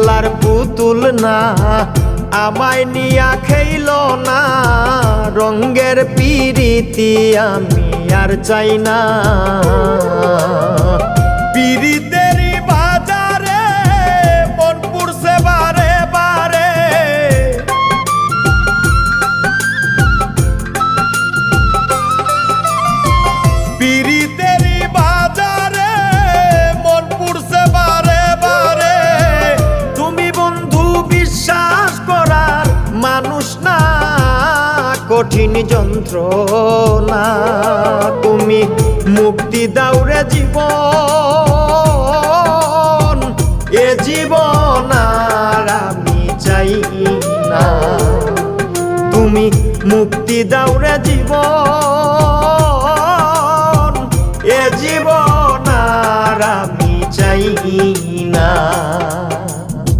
লার পুতুল না আমায় নিয়া খেইল না রঙ্গের পিরিতি আমি আর চাই না পিরিতেরই বাজারে মন পুরছে বারে বারে পিরিতেরই বাজারে মন পুরছে বারে বারে তুমি বন্ধু বিশ্বাস করার মানুষ না কঠিন যন্ত্রণা তুমি মুক্তি দাও রে জীবন এ জীবন আর আমি চাই না তুমি মুক্তি দাও রে জীবন